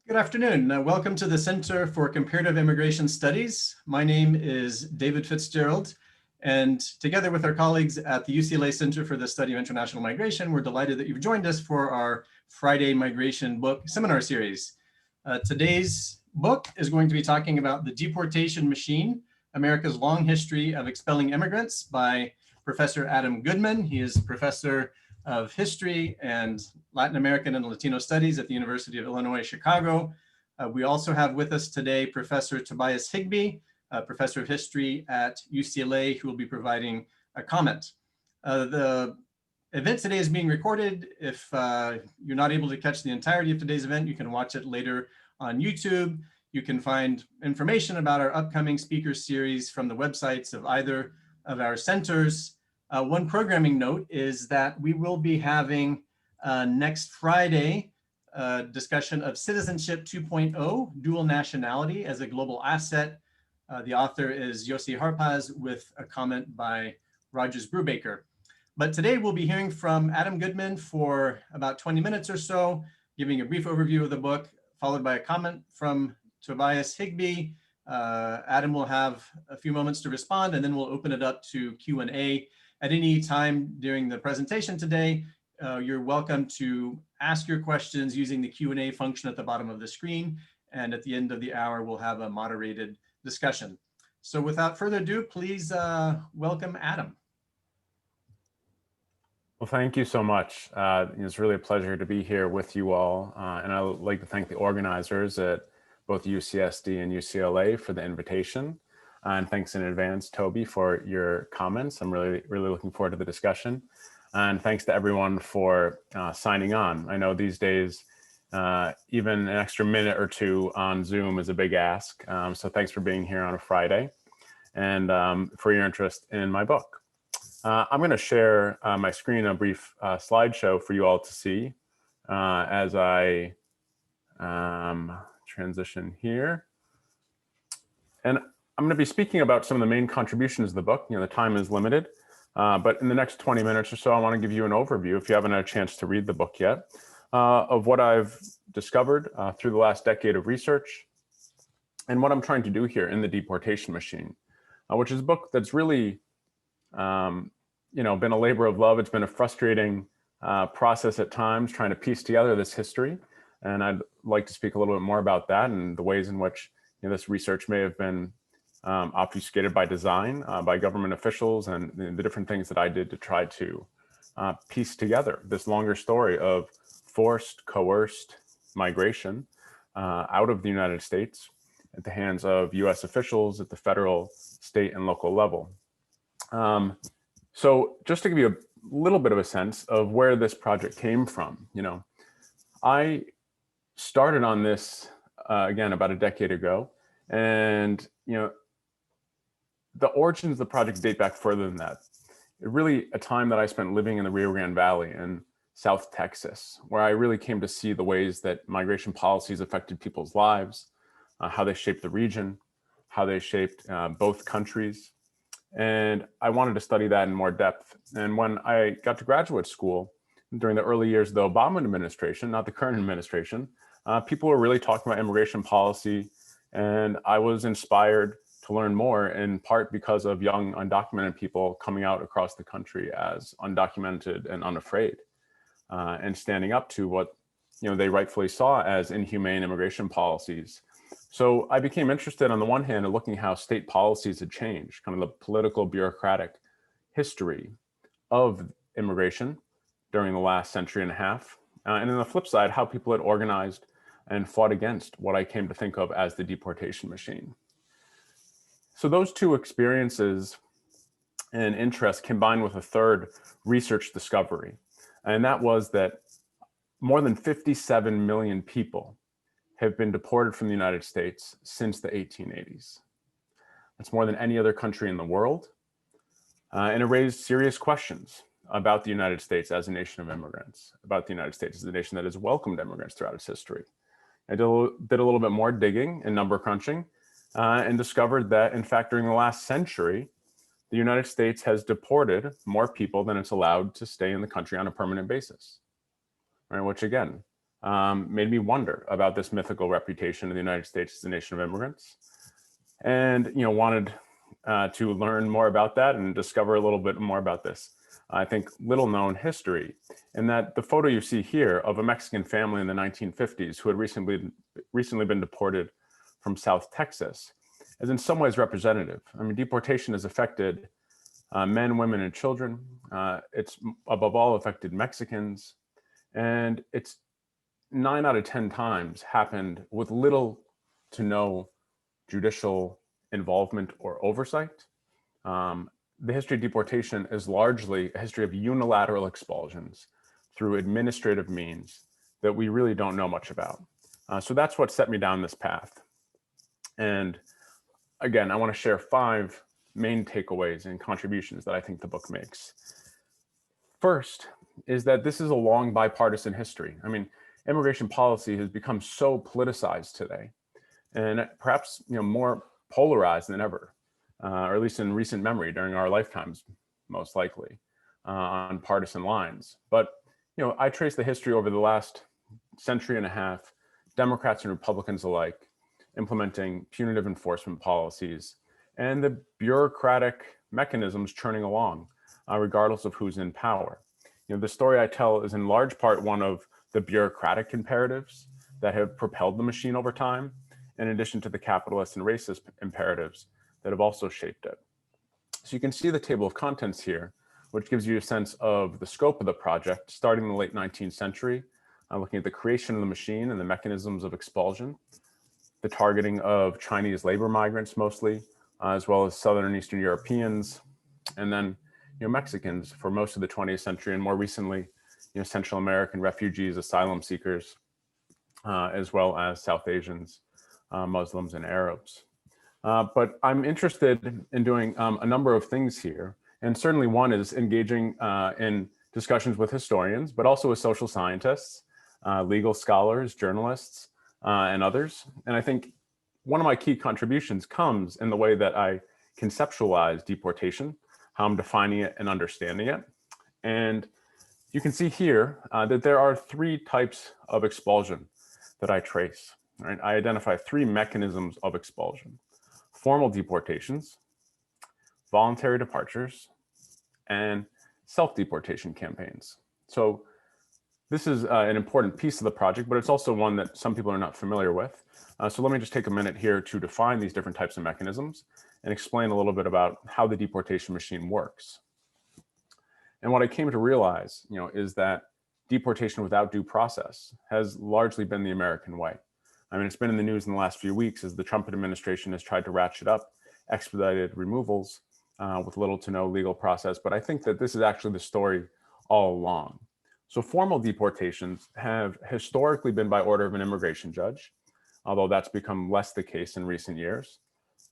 Good afternoon. Welcome to the Center for Comparative Immigration Studies. My name is David Fitzgerald, and together with our colleagues at the UCLA Center for the Study of International Migration, we're delighted that you've joined us for our Friday Migration Book Seminar Series. Today's book is going to be talking about The Deportation Machine, America's Long History of Expelling Immigrants by Professor Adam Goodman. He is Professor of History and Latin American and Latino Studies at the University of Illinois, Chicago. We also have with us today Professor Tobias Higbie, Professor of History at UCLA, who will be providing a comment. The event today is being recorded. If you're not able to catch the entirety of today's event, you can watch it later on YouTube. You can find information about our upcoming speaker series from the websites of either of our centers. One programming note is that we will be having next Friday a discussion of Citizenship 2.0, Dual Nationality as a Global Asset. The author is Yossi Harpaz with a comment by Rogers Brubaker. But today we'll be hearing from Adam Goodman for about 20 minutes or so, giving a brief overview of the book, followed by a comment from Tobias Higbie. Adam will have a few moments to respond, and then we'll open it up to Q&A. At any time during the presentation today, you're welcome to ask your questions using the Q&A function at the bottom of the screen. And at the end of the hour, we'll have a moderated discussion. So without further ado, please welcome Adam. Well, thank you so much. It's really a pleasure to be here with you all. And I would like to thank the organizers at both UCSD and UCLA for the invitation. And thanks in advance, Toby, for your comments. I'm really looking forward to the discussion. And thanks to everyone for signing on. I know these days, even an extra minute or two on Zoom is a big ask. So thanks for being here on a Friday and for your interest in my book. I'm going to share my screen, a brief slideshow for you all to see as I transition here. And I'm going to be speaking about some of the main contributions of the book. The time is limited, but in the next 20 minutes or so, I want to give you an overview, if you haven't had a chance to read the book yet, of what I've discovered through the last decade of research and what I'm trying to do here in The Deportation Machine, which is a book that's really, been a labor of love. It's been a frustrating process at times trying to piece together this history. And I'd like to speak a little bit more about that and the ways in which this research may have been obfuscated by design, by government officials, and the different things that I did to try to piece together this longer story of forced, coerced migration out of the United States at the hands of US officials at the federal, state, and local level. So just to give you a little bit of a sense of where this project came from, I started on this, again, about a decade ago. And, the origins of the project date back further than that. Really a time that I spent living in the Rio Grande Valley in South Texas, where I really came to see the ways that migration policies affected people's lives, how they shaped the region, how they shaped both countries. And I wanted to study that in more depth. And when I got to graduate school, during the early years of the Obama administration, not the current administration, people were really talking about immigration policy. And I was inspired to learn more, in part because of young undocumented people coming out across the country as undocumented and unafraid, and standing up to what they rightfully saw as inhumane immigration policies. So I became interested, on the one hand, in looking how state policies had changed, kind of the political bureaucratic history of immigration during the last century and a half. And on the flip side, how people had organized and fought against what I came to think of as the deportation machine. So those two experiences and interests combined with a third research discovery, and that was that more than 57 million people have been deported from the United States since the 1880s. That's more than any other country in the world, and it raised serious questions about the United States as a nation of immigrants, about the United States as a nation that has welcomed immigrants throughout its history. I did a little bit more digging and number crunching and discovered that, in fact, during the last century, the United States has deported more people than it's allowed to stay in the country on a permanent basis, right? Which again, made me wonder about this mythical reputation of the United States as a nation of immigrants, and wanted to learn more about that and discover a little bit more about this, I think, little known history. And that the photo you see here of a Mexican family in the 1950s who had recently been deported from South Texas is in some ways representative. I mean, deportation has affected men, women, and children. It's above all affected Mexicans. And it's 9 out of 10 times happened with little to no judicial involvement or oversight. The history of deportation is largely a history of unilateral expulsions through administrative means that we really don't know much about. So that's what set me down this path. And again, I want to share 5 main takeaways and contributions that I think the book makes. First is that this is a long bipartisan history. I mean, immigration policy has become so politicized today, and perhaps more polarized than ever, or at least in recent memory during our lifetimes, most likely, on partisan lines. But I trace the history over the last century and a half, Democrats and Republicans alike implementing punitive enforcement policies and the bureaucratic mechanisms churning along, regardless of who's in power. The story I tell is in large part one of the bureaucratic imperatives that have propelled the machine over time, in addition to the capitalist and racist imperatives that have also shaped it. So you can see the table of contents here, which gives you a sense of the scope of the project, starting in the late 19th century, looking at the creation of the machine and the mechanisms of expulsion, the targeting of Chinese labor migrants mostly, as well as Southern and Eastern Europeans, and then Mexicans for most of the 20th century, and more recently, Central American refugees, asylum seekers, as well as South Asians, Muslims, and Arabs. But I'm interested in doing a number of things here. And certainly one is engaging in discussions with historians, but also with social scientists, legal scholars, journalists, and others. And I think one of my key contributions comes in the way that I conceptualize deportation, how I'm defining it and understanding it. And you can see here that there are 3 types of expulsion that I trace. Right? I identify 3 mechanisms of expulsion: formal deportations, voluntary departures, and self-deportation campaigns. So this is an important piece of the project, but it's also one that some people are not familiar with. So let me just take a minute here to define these different types of mechanisms and explain a little bit about how the deportation machine works. And what I came to realize, is that deportation without due process has largely been the American way. I mean, it's been in the news in the last few weeks as the Trump administration has tried to ratchet up expedited removals with little to no legal process. But I think that this is actually the story all along. So formal deportations have historically been by order of an immigration judge, although that's become less the case in recent years.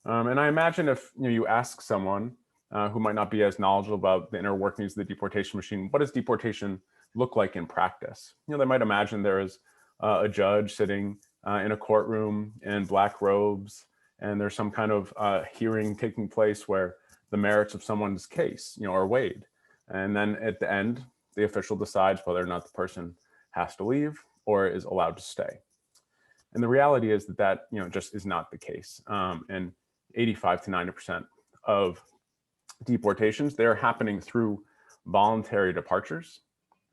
And I imagine if you ask someone who might not be as knowledgeable about the inner workings of the deportation machine, what does deportation look like in practice? They might imagine there is a judge sitting in a courtroom in black robes, and there's some kind of hearing taking place where the merits of someone's case, are weighed. And then at the end, the official decides whether or not the person has to leave or is allowed to stay. And the reality is that just is not the case. And 85 to 90% of deportations, they're happening through voluntary departures.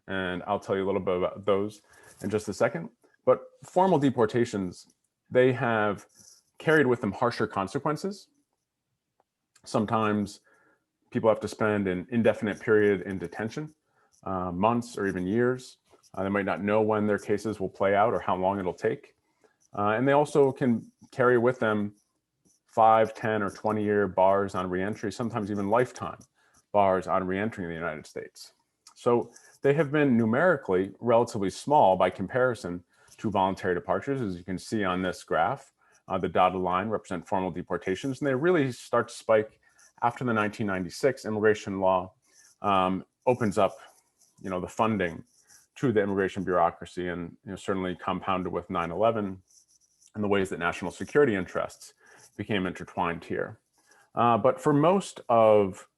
And I'll tell you a little bit about those in just a second. But formal deportations, they have carried with them harsher consequences. Sometimes people have to spend an indefinite period in detention, months or even years. They might not know when their cases will play out or how long it'll take. And they also can carry with them 5, 10, or 20-year bars on reentry, sometimes even lifetime bars on reentering the United States. So they have been numerically relatively small by comparison to voluntary departures, as you can see on this graph. The dotted line represent formal deportations, and they really start to spike after the 1996 immigration law opens up, the funding to the immigration bureaucracy, and certainly compounded with 9/11 and the ways that national security interests became intertwined here. But for most of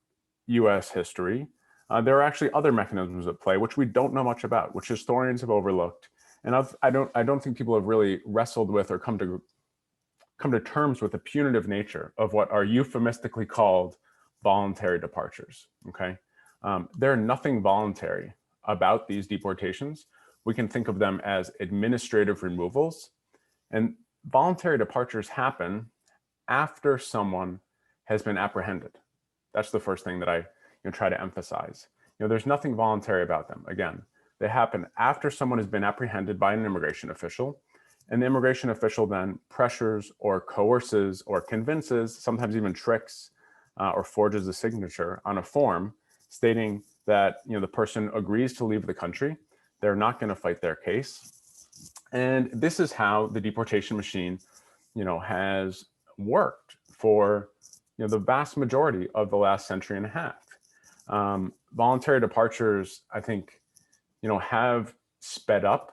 US history, there are actually other mechanisms at play which we don't know much about, which historians have overlooked And I don't think people have really wrestled with or come to terms with the punitive nature of what are euphemistically called voluntary departures, okay? There's nothing voluntary about these deportations. We can think of them as administrative removals, and voluntary departures happen after someone has been apprehended. That's the first thing that I try to emphasize. There's nothing voluntary about them. Again, they happen after someone has been apprehended by an immigration official, and the immigration official then pressures or coerces or convinces, sometimes even tricks or forges a signature on a form stating that the person agrees to leave the country. They're not going to fight their case. And this is how the deportation machine has worked for the vast majority of the last century and a half. Voluntary departures, I think, have sped up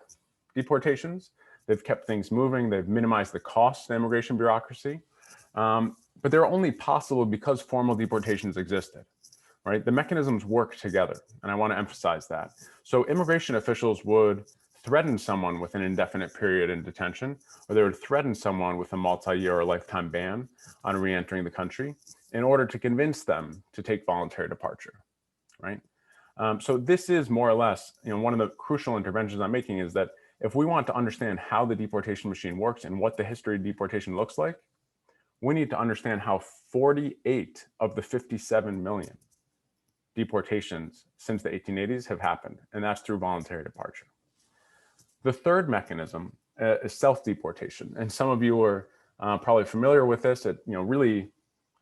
deportations. They've kept things moving. They've minimized the cost of immigration bureaucracy. But they're only possible because formal deportations existed, right? The mechanisms work together, and I want to emphasize that. So immigration officials would threaten someone with an indefinite period in detention, or they would threaten someone with a multi-year or lifetime ban on re-entering the country in order to convince them to take voluntary departure, right? So this is more or less, one of the crucial interventions I'm making is that if we want to understand how the deportation machine works and what the history of deportation looks like, we need to understand how 48 of the 57 million deportations since the 1880s have happened, and that's through voluntary departure. The third mechanism is self-deportation, and some of you are probably familiar with this. It, really,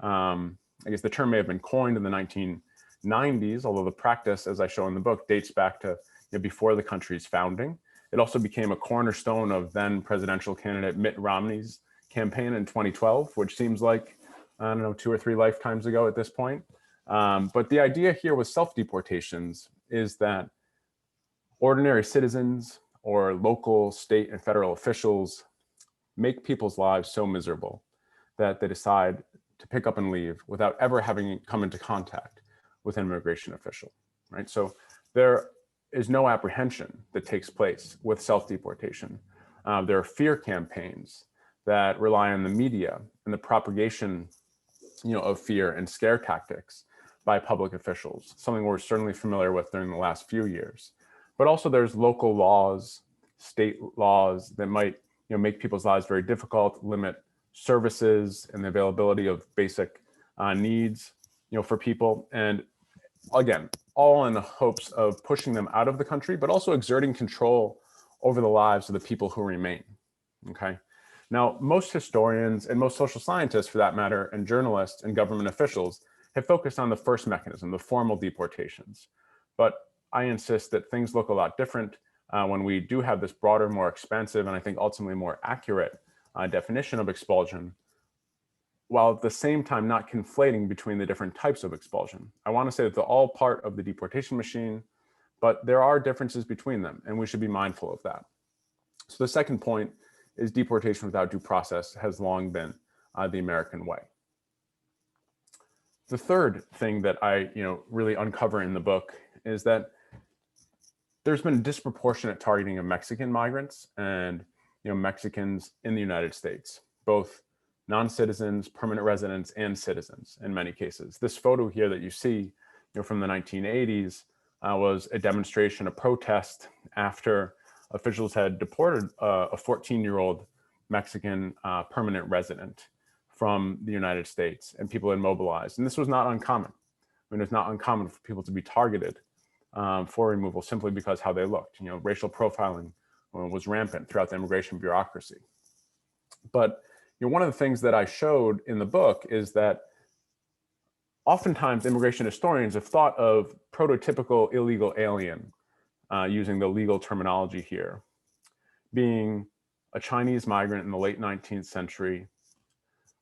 I guess the term may have been coined in the 1990s, although the practice, as I show in the book, dates back to before the country's founding. It also became a cornerstone of then presidential candidate Mitt Romney's campaign in 2012, which seems like, I don't know, 2 or 3 lifetimes ago at this point. But the idea here with self-deportations is that ordinary citizens or local, state, and federal officials make people's lives so miserable that they decide to pick up and leave without ever having come into contact with an immigration official, right? So there is no apprehension that takes place with self-deportation. There are fear campaigns that rely on the media and the propagation, of fear and scare tactics by public officials, something we're certainly familiar with during the last few years. But also there's local laws, state laws that might, make people's lives very difficult, limit services and the availability of basic needs, for people. And again, all in the hopes of pushing them out of the country, but also exerting control over the lives of the people who remain, okay? Now, most historians and most social scientists, for that matter, and journalists and government officials have focused on the first mechanism, the formal deportations. But I insist that things look a lot different when we do have this broader, more expansive, and I think ultimately more accurate definition of expulsion, while at the same time not conflating between the different types of expulsion. I want to say that they're all part of the deportation machine, but there are differences between them, and we should be mindful of that. So the second point is deportation without due process has long been the American way. The third thing that I really uncover in the book is that there's been disproportionate targeting of Mexican migrants and Mexicans in the United States, both non-citizens, permanent residents, and citizens in many cases. This photo here that you see from the 1980s was a demonstration, a protest after officials had deported a 14-year-old Mexican permanent resident from the United States, and people had mobilized. And this was not uncommon. I mean, it's not uncommon for people to be targeted for removal simply because how they looked. Racial profiling was rampant throughout the immigration bureaucracy. But one of the things that I showed in the book is that oftentimes immigration historians have thought of prototypical illegal alien, using the legal terminology here, being a Chinese migrant in the late 19th century,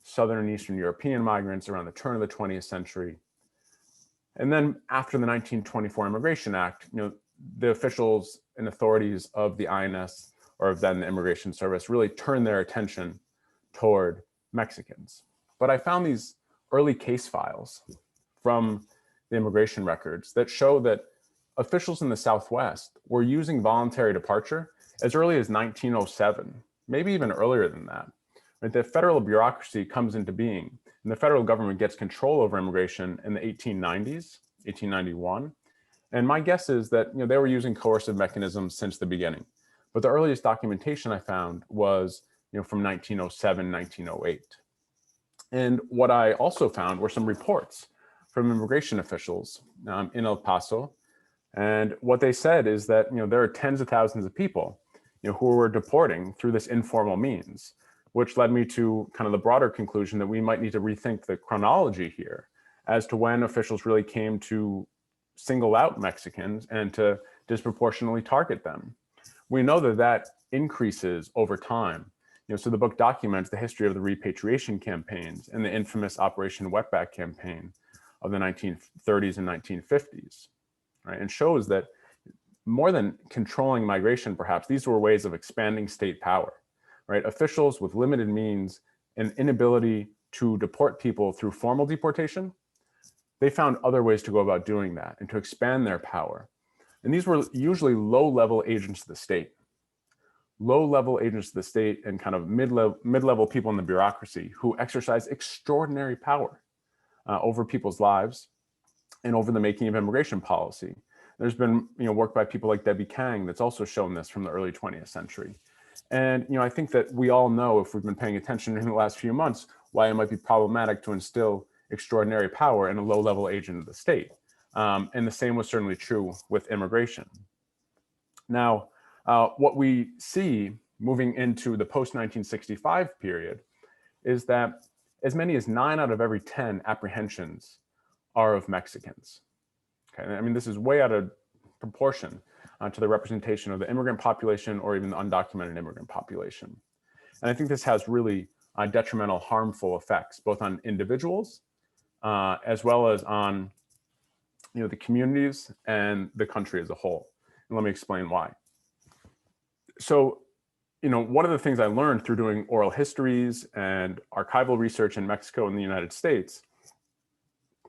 Southern and Eastern European migrants around the turn of the 20th century. And then after the 1924 Immigration Act, the officials and authorities of the INS, or of then the Immigration Service, really turned their attention toward Mexicans. But I found these early case files from the immigration records that show that officials in the Southwest were using voluntary departure as early as 1907, maybe even earlier than that. Right? The federal bureaucracy comes into being, and the federal government gets control over immigration in the 1890s, 1891. And my guess is that they were using coercive mechanisms since the beginning. But the earliest documentation I found was from 1907, 1908. And what I also found were some reports from immigration officials in El Paso. And what they said is that there are tens of thousands of people who were deporting through this informal means, which led me to kind of the broader conclusion that we might need to rethink the chronology here as to when officials really came to single out Mexicans and to disproportionately target them. We know that that increases over time. So the book documents the history of the repatriation campaigns and the infamous Operation Wetback campaign of the 1930s and 1950s, right? And shows that more than controlling migration, perhaps, these were ways of expanding state power, right? Officials with limited means and inability to deport people through formal deportation, they found other ways to go about doing that and to expand their power. And these were usually low-level agents of the state. Low-level agents of the state and kind of mid-level people in the bureaucracy who exercise extraordinary power over people's lives and over the making of immigration policy. There's been work by people like Debbie Kang that's also shown this from the early 20th century. And I think that we all know, if we've been paying attention in the last few months, why it might be problematic to instill extraordinary power in a low-level agent of the state. And the same was certainly true with immigration. Now, what we see moving into the post-1965 period is that as many as 9 out of every 10 apprehensions are of Mexicans. Okay, I mean, this is way out of proportion to the representation of the immigrant population or even the undocumented immigrant population. And I think this has really detrimental, harmful effects, both on individuals as well as on the communities and the country as a whole. And let me explain why. So, one of the things I learned through doing oral histories and archival research in Mexico and the United States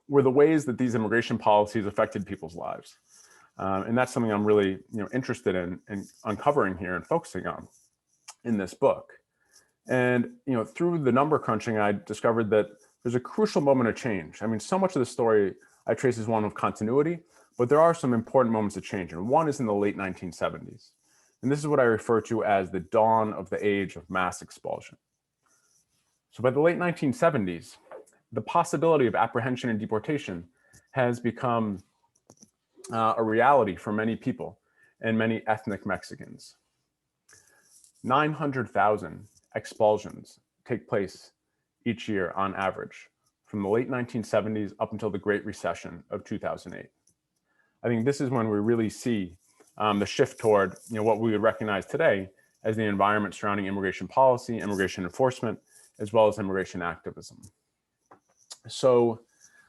were the ways that these immigration policies affected people's lives. And that's something I'm really interested in and uncovering here and focusing on in this book. And through the number crunching, I discovered that there's a crucial moment of change. I mean, so much of the story I trace as one of continuity, but there are some important moments of change. And one is in the late 1970s. And this is what I refer to as the dawn of the age of mass expulsion. So by the late 1970s, the possibility of apprehension and deportation has become a reality for many people and many ethnic Mexicans. 900,000 expulsions take place each year on average from the late 1970s up until the Great Recession of 2008. I think this is when we really see the shift toward what we would recognize today as the environment surrounding immigration policy, immigration enforcement, as well as immigration activism. So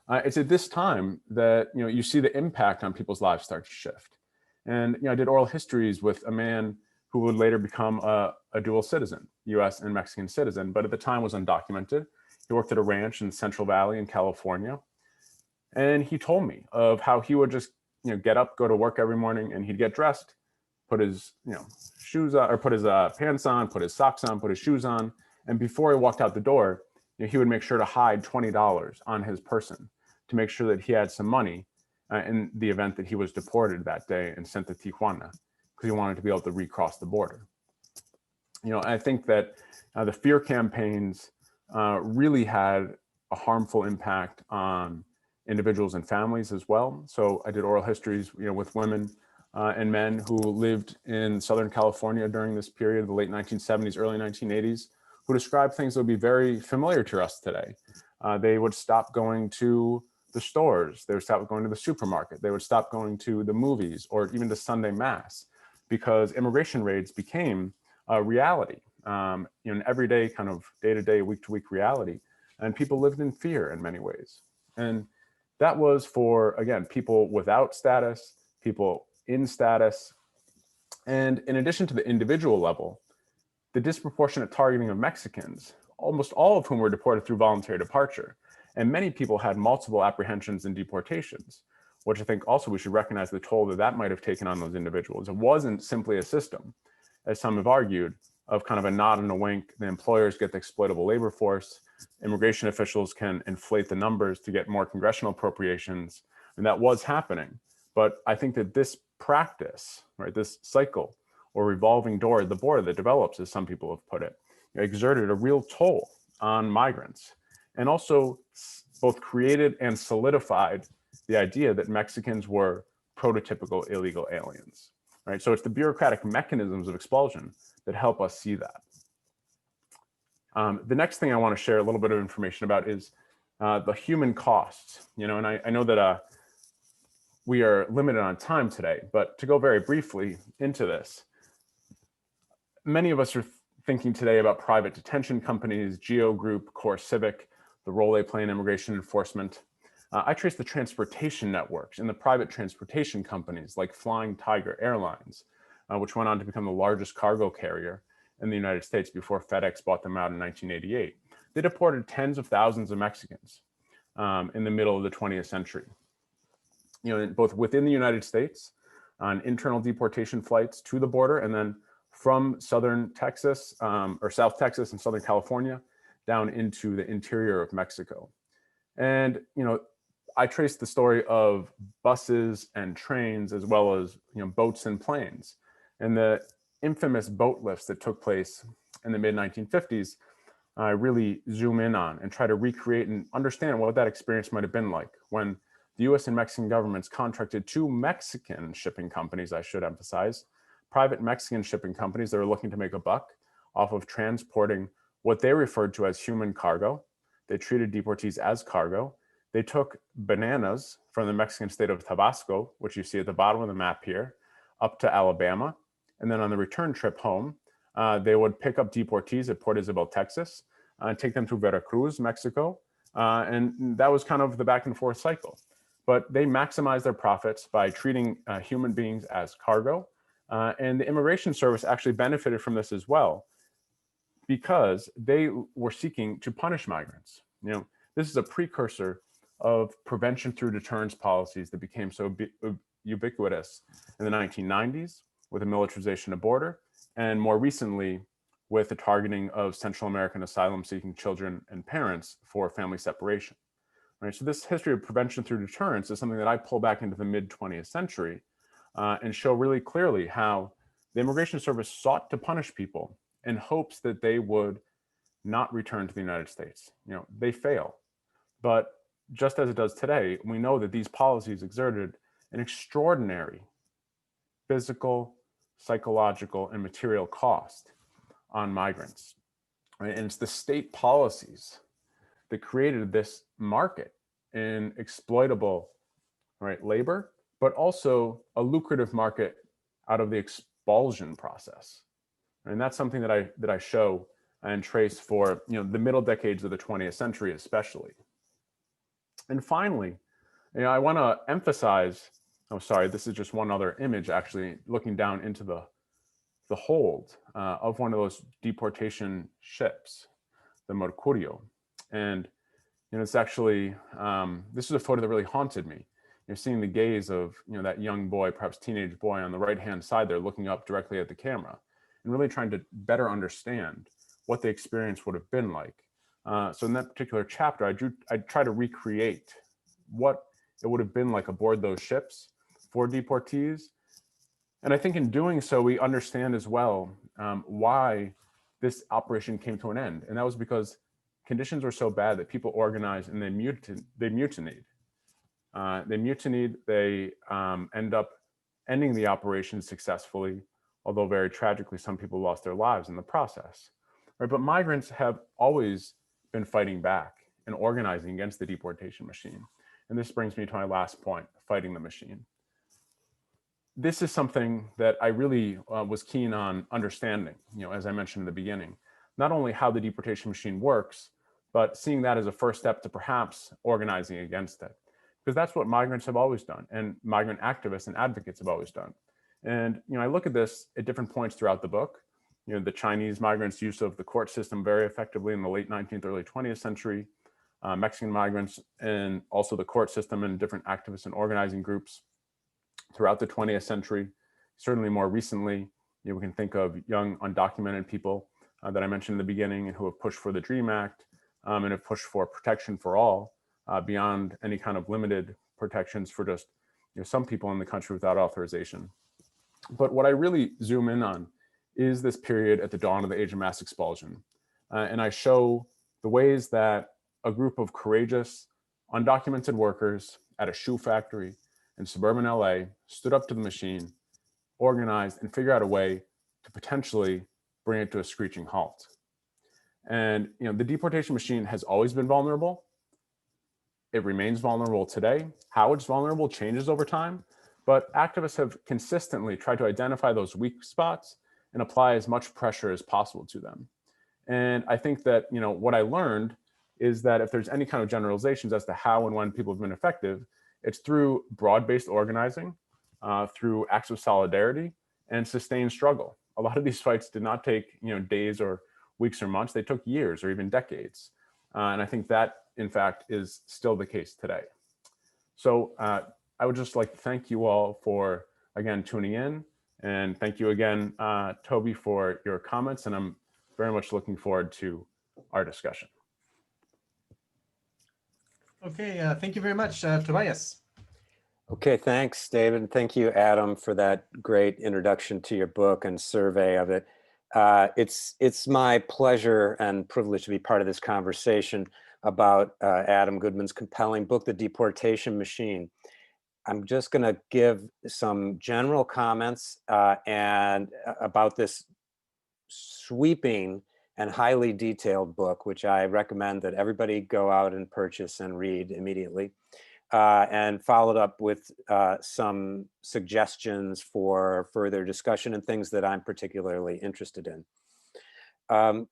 it's at this time that you see the impact on people's lives start to shift. And I did oral histories with a man who would later become a dual citizen, US and Mexican citizen, but at the time was undocumented. He worked at a ranch in the Central Valley in California. And he told me of how he would just get up, go to work every morning, and he'd get dressed, put his shoes on, or put his pants on, put his socks on, put his shoes on. And before he walked out the door, he would make sure to hide $20 on his person to make sure that he had some money in the event that he was deported that day and sent to Tijuana, because he wanted to be able to recross the border. I think that the fear campaigns really had a harmful impact on individuals and families as well. So I did oral histories, with women and men who lived in Southern California during this period, the late 1970s, early 1980s, who described things that would be very familiar to us today. They would stop going to the stores. They would stop going to the supermarket. They would stop going to the movies or even to Sunday Mass because immigration raids became a reality, an everyday kind of day-to-day, week-to-week reality. And people lived in fear in many ways. And that was for, again, people without status, people in status. And in addition to the individual level, the disproportionate targeting of Mexicans, almost all of whom were deported through voluntary departure. And many people had multiple apprehensions and deportations, which I think also we should recognize the toll that that might have taken on those individuals. It wasn't simply a system. as some have argued, of kind of a nod and a wink. The employers get the exploitable labor force. Immigration officials can inflate the numbers to get more congressional appropriations. And that was happening. But I think that this practice, right, this cycle or revolving door at the border that develops, as some people have put it, exerted a real toll on migrants, and also both created and solidified the idea that Mexicans were prototypical illegal aliens, right? So it's the bureaucratic mechanisms of expulsion that help us see that. The next thing I want to share a little bit of information about is the human costs, and I know that we are limited on time today, but to go very briefly into this, many of us are thinking today about private detention companies, Geo Group, Core Civic, the role they play in immigration enforcement. I trace the transportation networks and the private transportation companies like Flying Tiger Airlines, which went on to become the largest cargo carrier in the United States before FedEx bought them out in 1988. They deported tens of thousands of Mexicans in the middle of the 20th century. Both within the United States on internal deportation flights to the border, and then from southern Texas or South Texas and Southern California down into the interior of Mexico. And, I traced the story of buses and trains, as well as, boats and planes, and the infamous boat lifts that took place in the mid 1950s. I really zoom in on and try to recreate and understand what that experience might have been like when the US and Mexican governments contracted two Mexican shipping companies, I should emphasize, private Mexican shipping companies that were looking to make a buck off of transporting what they referred to as human cargo. They treated deportees as cargo. They took bananas from the Mexican state of Tabasco, which you see at the bottom of the map here, up to Alabama. And then on the return trip home, they would pick up deportees at Port Isabel, Texas, and take them to Veracruz, Mexico. And that was kind of the back and forth cycle. But they maximized their profits by treating human beings as cargo. And the Immigration Service actually benefited from this as well, because they were seeking to punish migrants. This is a precursor of prevention through deterrence policies that became so ubiquitous in the 1990s with the militarization of border, and more recently with the targeting of Central American asylum-seeking children and parents for family separation. Right? So this history of prevention through deterrence is something that I pull back into the mid-20th century and show really clearly how the Immigration Service sought to punish people in hopes that they would not return to the United States. They fail. But just as it does today, we know that these policies exerted an extraordinary physical, psychological, and material cost on migrants. Right? And it's the state policies that created this market in exploitable, right, labor, but also a lucrative market out of the expulsion process. And that's something that I show and trace for the middle decades of the 20th century especially. And finally, I want to emphasize, this is just one other image actually, looking down into the hold of one of those deportation ships, the Mercurio. And it's actually, this is a photo that really haunted me. You're seeing the gaze of that young boy, perhaps teenage boy on the right-hand side there, looking up directly at the camera and really trying to better understand what the experience would have been like. So in that particular chapter, I try to recreate what it would have been like aboard those ships for deportees. And I think in doing so, we understand as well why this operation came to an end. And that was because conditions were so bad that people organized and they mutinied. They end up ending the operation successfully, although very tragically, some people lost their lives in the process. Right? But migrants have always been fighting back and organizing against the deportation machine. And this brings me to my last point, fighting the machine. This is something that I really was keen on understanding, as I mentioned in the beginning, not only how the deportation machine works, but seeing that as a first step to perhaps organizing against it. Because that's what migrants have always done, and migrant activists and advocates have always done. And I look at this at different points throughout the book. The Chinese migrants' use of the court system very effectively in the late 19th, early 20th century, Mexican migrants, and also the court system and different activists and organizing groups throughout the 20th century. Certainly more recently, We can think of young undocumented people that I mentioned in the beginning and who have pushed for the DREAM Act and have pushed for protection for all beyond any kind of limited protections for just some people in the country without authorization. But what I really zoom in on is this period at the dawn of the age of mass expulsion. And I show the ways that a group of courageous, undocumented workers at a shoe factory in suburban LA stood up to the machine, organized, and figured out a way to potentially bring it to a screeching halt. And the deportation machine has always been vulnerable. It remains vulnerable today. How it's vulnerable changes over time, but activists have consistently tried to identify those weak spots and apply as much pressure as possible to them. And I think that what I learned is that if there's any kind of generalizations as to how and when people have been effective, it's through broad-based organizing, through acts of solidarity, and sustained struggle. A lot of these fights did not take days or weeks or months. They took years or even decades. And I think that, in fact, is still the case today. So I would just like to thank you all for, again, tuning in. And thank you again, Toby, for your comments. And I'm very much looking forward to our discussion. Okay, thank you very much, Tobias. Okay, thanks, David. Thank you, Adam, for that great introduction to your book and survey of it. It's my pleasure and privilege to be part of this conversation about Adam Goodman's compelling book, The Deportation Machine. I'm just going to give some general comments and about this sweeping and highly detailed book, which I recommend that everybody go out and purchase and read immediately. And followed up with some suggestions for further discussion and things that I'm particularly interested in. As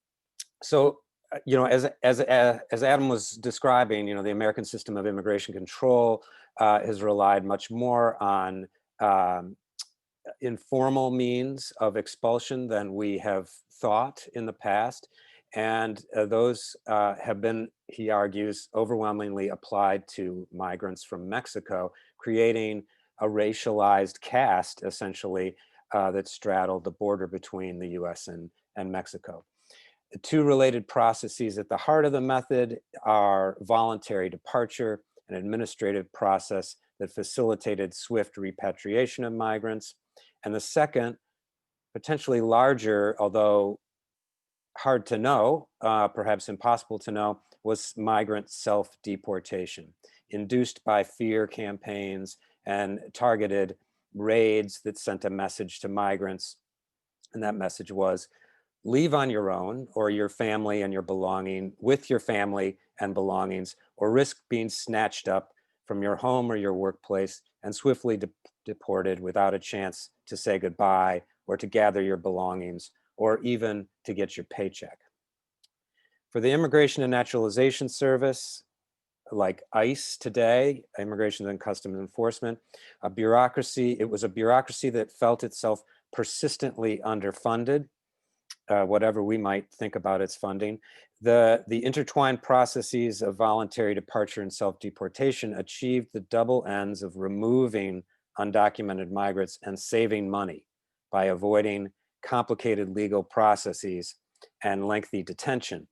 Adam was describing, the American system of immigration control has relied much more on informal means of expulsion than we have thought in the past. And those have been, he argues, overwhelmingly applied to migrants from Mexico, creating a racialized caste, essentially, that straddled the border between the US and Mexico. The two related processes at the heart of the method are voluntary departure, an administrative process that facilitated swift repatriation of migrants. And the second, potentially larger, although hard to know, perhaps impossible to know, was migrant self-deportation, induced by fear campaigns and targeted raids that sent a message to migrants. And that message was, leave on your own or your family and your belonging, with your family and belongings, or risk being snatched up from your home or your workplace and swiftly deported without a chance to say goodbye or to gather your belongings, or even to get your paycheck. For the Immigration and Naturalization Service, like ICE today, Immigration and Customs Enforcement, it was a bureaucracy that felt itself persistently underfunded, whatever we might think about its funding. The intertwined processes of voluntary departure and self-deportation achieved the double ends of removing undocumented migrants and saving money by avoiding complicated legal processes and lengthy detention.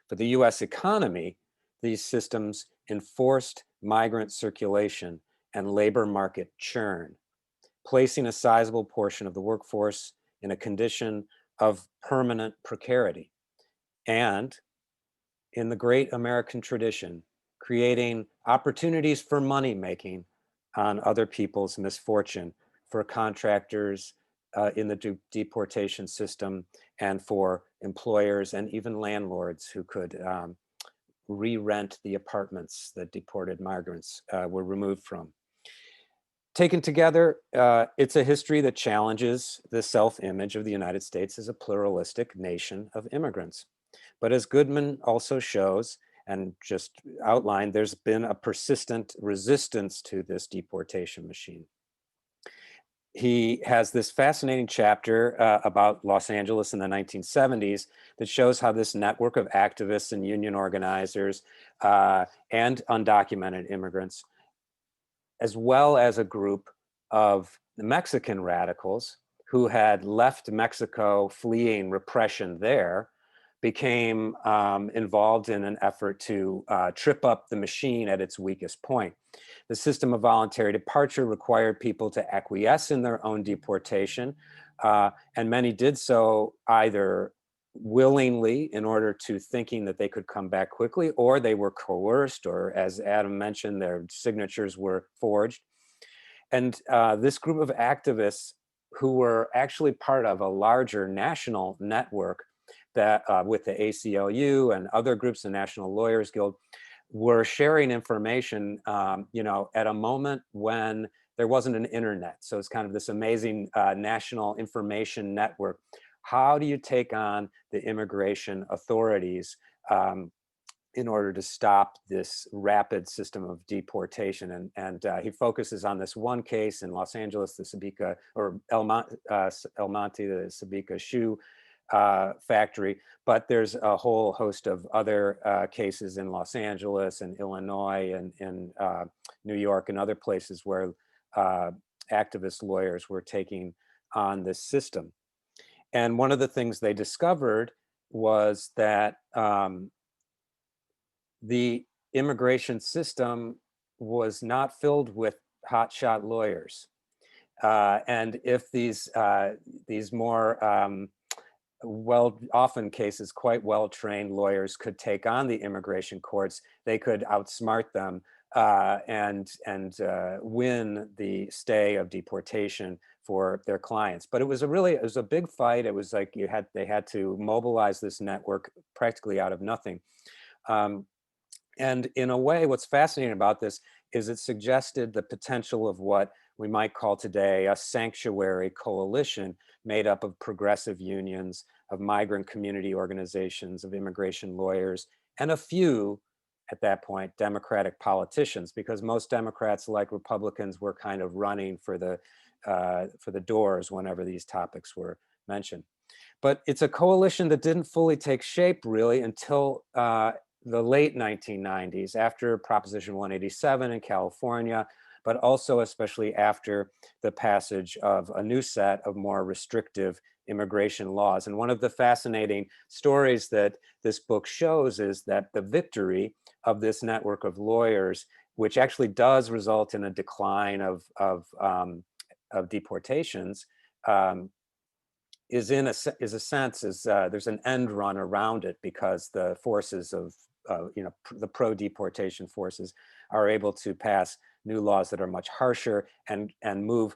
For the US economy, these systems enforced migrant circulation and labor market churn, placing a sizable portion of the workforce in a condition of permanent precarity. And in the great American tradition, creating opportunities for money making on other people's misfortune, for contractors in the deportation system, and for employers and even landlords who could re-rent the apartments that deported migrants were removed from. Taken together, it's a history that challenges the self-image of the United States as a pluralistic nation of immigrants. But as Goodman also shows and just outlined, there's been a persistent resistance to this deportation machine. He has this fascinating chapter about Los Angeles in the 1970s that shows how this network of activists and union organizers and undocumented immigrants, as well as a group of Mexican radicals who had left Mexico fleeing repression there became involved in an effort to trip up the machine at its weakest point. The system of voluntary departure required people to acquiesce in their own deportation, and many did so either willingly in order to thinking that they could come back quickly, or they were coerced, or as Adam mentioned, their signatures were forged. And this group of activists, who were actually part of a larger national network that with the ACLU and other groups, the National Lawyers Guild, were sharing information, you know, at a moment when there wasn't an internet. So it's kind of this amazing national information network. How do you take on the immigration authorities in order to stop this rapid system of deportation? And he focuses on this one case in Los Angeles, the Sabika, or El Monte, the Sabika shoe factory, but there's a whole host of other cases in Los Angeles and Illinois and in New York and other places where activist lawyers were taking on this system. And one of the things they discovered was that the immigration system was not filled with hotshot lawyers. And if these more often cases, quite well-trained lawyers could take on the immigration courts, they could outsmart them and win the stay of deportation for their clients. But it was a big fight. It was like they had to mobilize this network practically out of nothing. And in a way, what's fascinating about this is it suggested the potential of what we might call today a sanctuary coalition made up of progressive unions, of migrant community organizations, of immigration lawyers, and a few, at that point, Democratic politicians, because most Democrats, like Republicans, were kind of running for the doors whenever these topics were mentioned. But it's a coalition that didn't fully take shape, really, until the late 1990s, after Proposition 187 in California, but also especially after the passage of a new set of more restrictive immigration laws. And one of the fascinating stories that this book shows is that the victory of this network of lawyers, which actually does result in a decline of deportations, is a sense there's an end run around it, because the forces of the pro-deportation forces are able to pass new laws that are much harsher and move,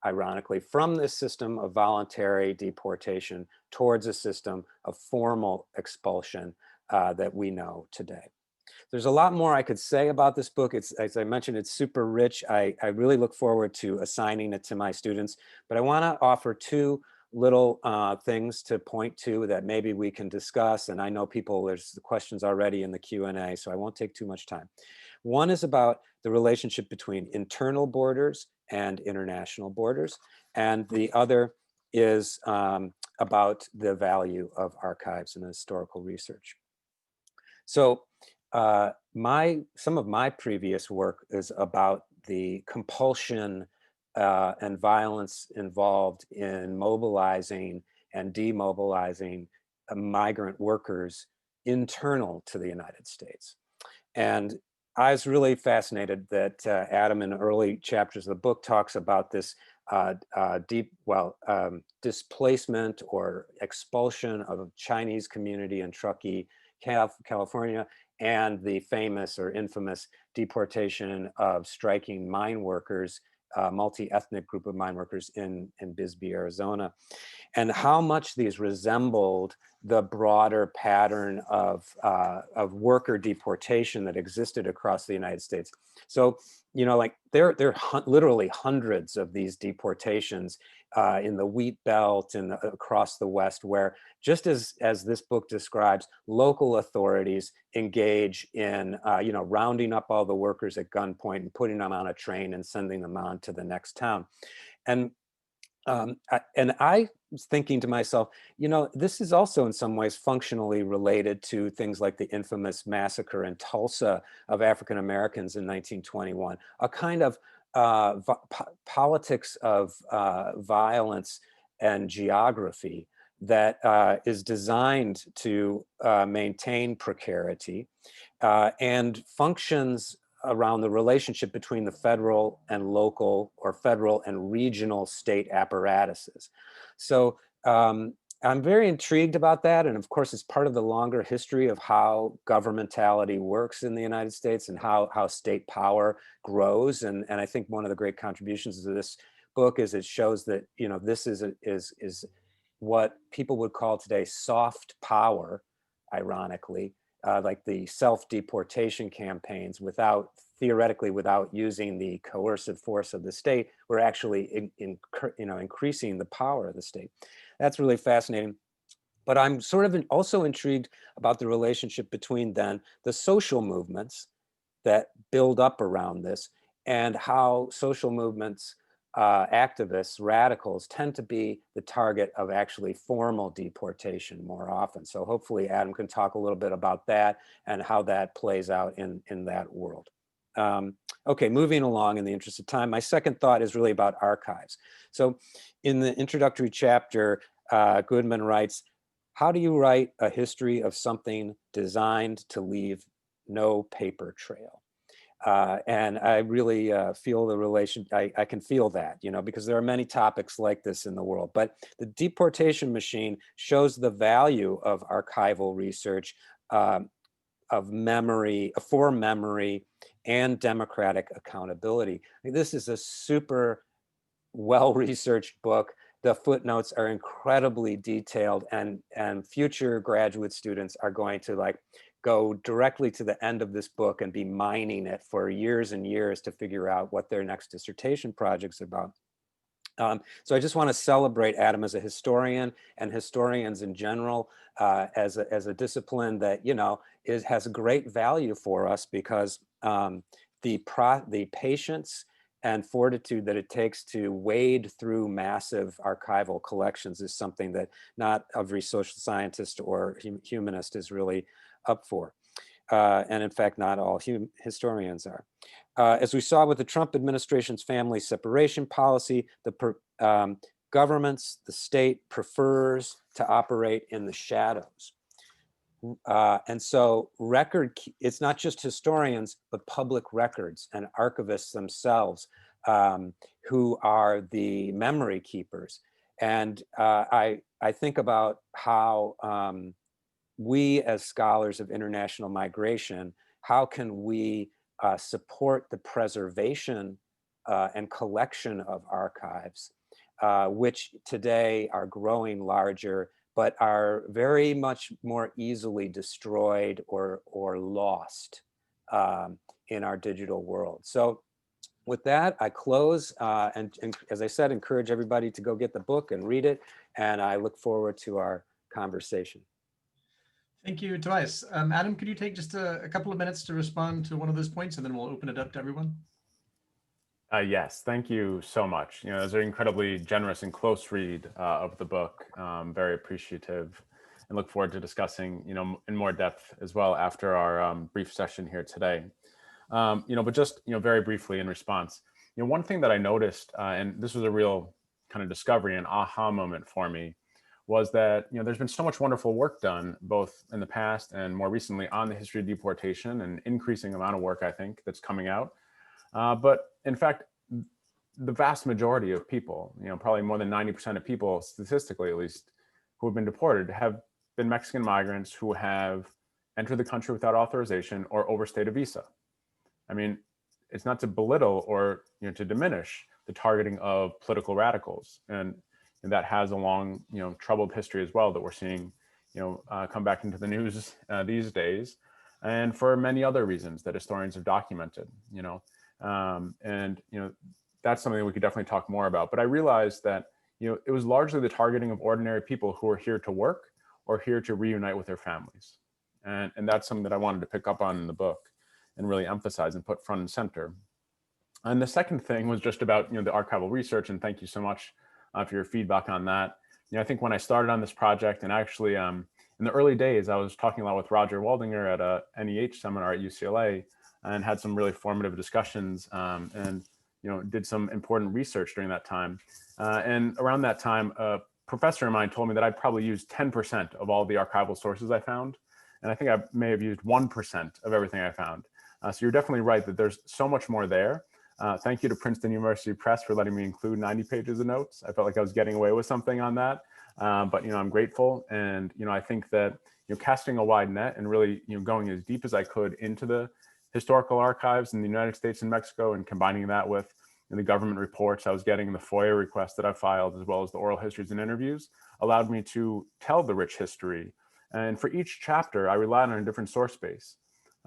ironically, from this system of voluntary deportation towards a system of formal expulsion that we know today. There's a lot more I could say about this book. It's, as I mentioned, it's super rich. I really look forward to assigning it to my students, but I want to offer two little things to point to that maybe we can discuss. And I know there's questions already in the Q&A, so I won't take too much time. One is about the relationship between internal borders and international borders. And the other is about the value of archives and historical research. So some of my previous work is about the compulsion and violence involved in mobilizing and demobilizing migrant workers internal to the United States. And I was really fascinated that Adam, in early chapters of the book, talks about this displacement or expulsion of a Chinese community in Truckee, California, and the famous or infamous deportation of striking mine workers, multi-ethnic group of mine workers in Bisbee, Arizona, and how much these resembled the broader pattern of worker deportation that existed across the United States. So, like there are literally hundreds of these deportations in the wheat belt and across the West, where, just as this book describes, local authorities engage in rounding up all the workers at gunpoint and putting them on a train and sending them on to the next town. And I was thinking to myself, this is also in some ways functionally related to things like the infamous massacre in Tulsa of African Americans in 1921, a kind of politics of violence and geography that is designed to maintain precarity and functions around the relationship between the federal and local or federal and regional state apparatuses. So I'm very intrigued about that. And of course, it's part of the longer history of how governmentality works in the United States and how state power grows. And I think one of the great contributions to this book is it shows that, you know, this is what people would call today soft power, ironically, like the self-deportation campaigns, theoretically without using the coercive force of the state, we're actually increasing the power of the state. That's really fascinating. But I'm sort of also intrigued about the relationship between then the social movements that build up around this and how social movements, activists, radicals tend to be the target of actually formal deportation more often. So hopefully Adam can talk a little bit about that and how that plays out in that world. Okay, moving along in the interest of time, my second thought is really about archives. So in the introductory chapter, Goodman writes, how do you write a history of something designed to leave no paper trail? And I really feel the relation, I can feel that, you know, because there are many topics like this in the world, but the deportation machine shows the value of archival research, of memory, for memory and democratic accountability. This is a super well-researched book. The footnotes are incredibly detailed, and future graduate students are going to go directly to the end of this book and be mining it for years and years to figure out what their next dissertation project's about. So I just want to celebrate Adam as a historian and historians in general as a discipline that, you know, has great value for us because the patience and fortitude that it takes to wade through massive archival collections is something that not every social scientist or humanist is really up for. And in fact, not all historians are. As we saw with the Trump administration's family separation policy, the governments, the state prefers to operate in the shadows. And so it's not just historians, but public records and archivists themselves who are the memory keepers. And I think about how we as scholars of international migration, how can we support the preservation and collection of archives, which today are growing larger, but are very much more easily destroyed or lost in our digital world. So with that, I close and as I said, encourage everybody to go get the book and read it. And I look forward to our conversation. Thank you, Tobias. Adam, could you take just a couple of minutes to respond to one of those points, and then we'll open it up to everyone? Yes, thank you so much. You know, it was an incredibly generous and close read of the book. Very appreciative, and look forward to discussing, you know, in more depth as well after our brief session here today. You know, but just, you know, very briefly in response, you know, one thing that I noticed, and this was a real kind of discovery and aha moment for me, was that, you know, there's been so much wonderful work done both in the past and more recently on the history of deportation, and increasing amount of work, I think, that's coming out. But in fact, the vast majority of people, you know, probably more than 90% of people, statistically at least, who have been deported have been Mexican migrants who have entered the country without authorization or overstayed a visa. I mean, it's not to belittle or, you know, to diminish the targeting of political radicals, and that has a long, you know, troubled history as well that we're seeing, you know, come back into the news these days, and for many other reasons that historians have documented, you know. And, you know, that's something that we could definitely talk more about. But I realized that, you know, it was largely the targeting of ordinary people who are here to work or here to reunite with their families. And that's something that I wanted to pick up on in the book and really emphasize and put front and center. And the second thing was just about, you know, the archival research, and thank you so much for your feedback on that. You know, I think when I started on this project, and actually in the early days, I was talking a lot with Roger Waldinger at a NEH seminar at UCLA, and had some really formative discussions. And you did some important research during that time. And around that time, a professor of mine told me that I'd probably used 10% of all the archival sources I found. And I think I may have used 1% of everything I found. So you're definitely right that there's so much more there. Thank you to Princeton University Press for letting me include 90 pages of notes. I felt like I was getting away with something on that. But I'm grateful. And I think that casting a wide net and really going as deep as I could into the historical archives in the United States and Mexico, and combining that with the government reports I was getting, the FOIA requests that I filed, as well as the oral histories and interviews, allowed me to tell the rich history. And for each chapter, I relied on a different source base.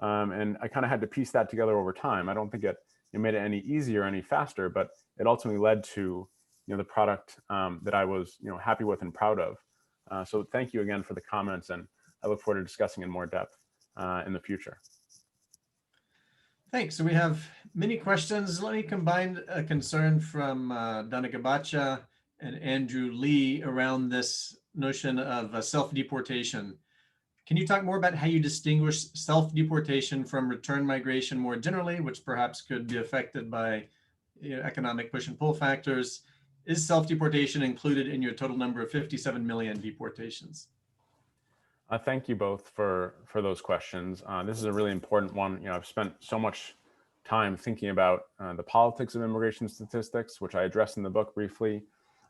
And I kind of had to piece that together over time. I don't think it made it any easier, any faster, but it ultimately led to the product that I was happy with and proud of. So thank you again for the comments, and I look forward to discussing in more depth in the future. Thanks. So we have many questions. Let me combine a concern from Donna Gabacha and Andrew Lee around this notion of self-deportation. Can you talk more about how you distinguish self-deportation from return migration more generally, which perhaps could be affected by economic push and pull factors? Is self-deportation included in your total number of 57 million deportations? Thank you both for those questions. This is a really important one. I've spent so much time thinking about the politics of immigration statistics, which I address in the book briefly,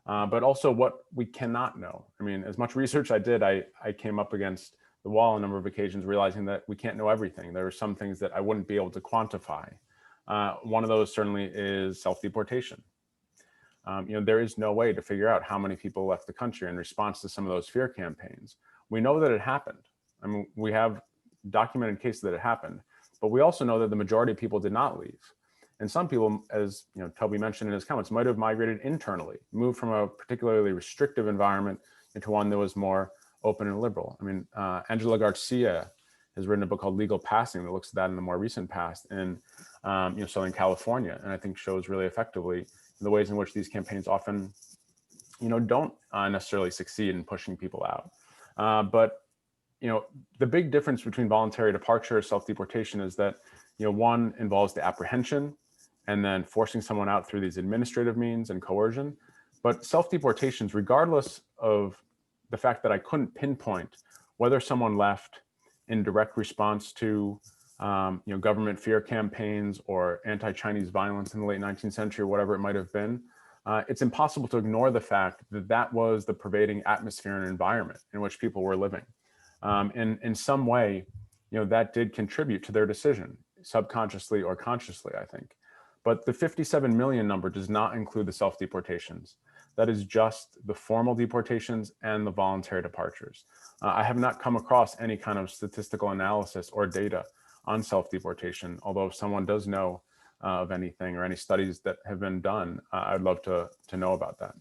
but also what we cannot know. I mean, as much research I did, I came up against the wall on a number of occasions, realizing that we can't know everything. There are some things that I wouldn't be able to quantify. One of those certainly is self-deportation. There is no way to figure out how many people left the country in response to some of those fear campaigns. We know that it happened. I mean, we have documented cases that it happened, but we also know that the majority of people did not leave. And some people, as Toby mentioned in his comments, might have migrated internally, moved from a particularly restrictive environment into one that was more open and liberal. I mean, Angela Garcia has written a book called Legal Passing that looks at that in the more recent past in Southern California, and I think shows really effectively the ways in which these campaigns often don't necessarily succeed in pushing people out. But the big difference between voluntary departure and self-deportation is that one involves the apprehension and then forcing someone out through these administrative means and coercion. But self-deportations, regardless of the fact that I couldn't pinpoint whether someone left in direct response to government fear campaigns or anti-Chinese violence in the late 19th century, or whatever it might have been, it's impossible to ignore the fact that that was the pervading atmosphere and environment in which people were living. And in some way, that did contribute to their decision, subconsciously or consciously, I think. But the 57 million number does not include the self-deportations. That is just the formal deportations and the voluntary departures. I have not come across any kind of statistical analysis or data on self-deportation, although if someone does know of anything or any studies that have been done, I'd love to know about that.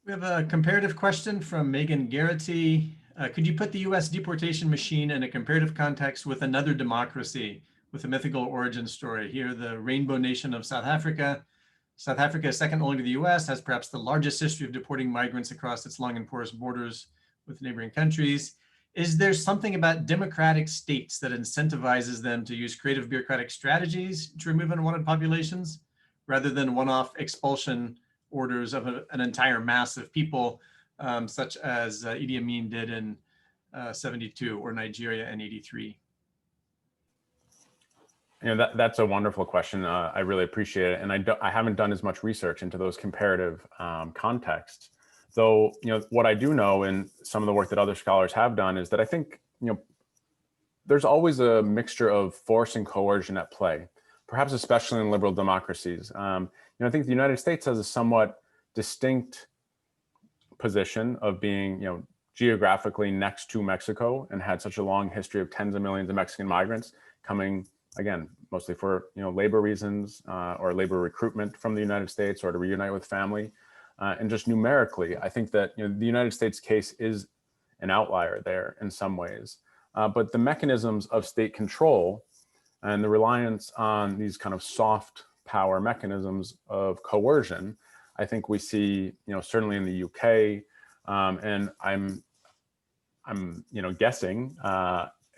We have a comparative question from Megan Garrity. Could you put the US deportation machine in a comparative context with another democracy with a mythical origin story? Here, the rainbow nation of South Africa. South Africa is second only to the US, has perhaps the largest history of deporting migrants across its long and porous borders with neighboring countries. Is there something about democratic states that incentivizes them to use creative bureaucratic strategies to remove unwanted populations rather than one-off expulsion orders of an entire mass of people, such as Idi Amin did in 72 or Nigeria in 83? That's a wonderful question. I really appreciate it. And I haven't done as much research into those comparative contexts. Though, what I do know, and some of the work that other scholars have done, is that I think, there's always a mixture of force and coercion at play, perhaps especially in liberal democracies. I think the United States has a somewhat distinct position of being, geographically next to Mexico and had such a long history of tens of millions of Mexican migrants coming, again, mostly for labor reasons or labor recruitment from the United States or to reunite with family. And just numerically, I think that the United States case is an outlier there in some ways. But the mechanisms of state control and the reliance on these kind of soft power mechanisms of coercion, I think we see, certainly in the UK, and I'm guessing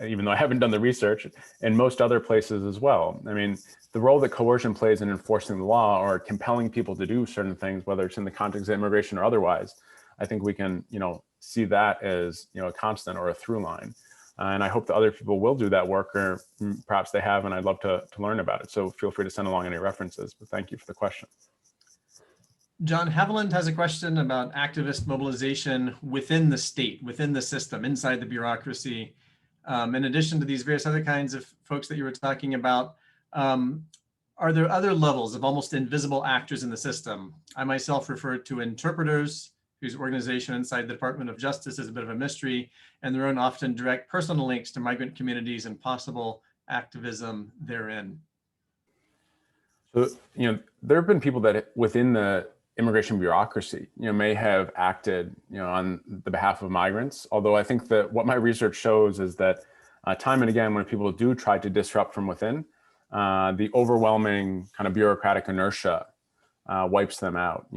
even though I haven't done the research, in most other places as well. I mean, the role that coercion plays in enforcing the law or compelling people to do certain things, whether it's in the context of immigration or otherwise, I think we can, see that as, a constant or a through line. And I hope that other people will do that work, or perhaps they have, and I'd love to learn about it. So feel free to send along any references, but thank you for the question. John Haviland has a question about activist mobilization within the state, within the system, inside the bureaucracy. In addition to these various other kinds of folks that you were talking about, are there other levels of almost invisible actors in the system? I myself refer to interpreters, whose organization inside the Department of Justice is a bit of a mystery, and their own often direct personal links to migrant communities and possible activism therein. So, there have been people that within the immigration bureaucracy, may have acted, on the behalf of migrants. Although I think that what my research shows is that time and again, when people do try to disrupt from within, the overwhelming kind of bureaucratic inertia wipes them out.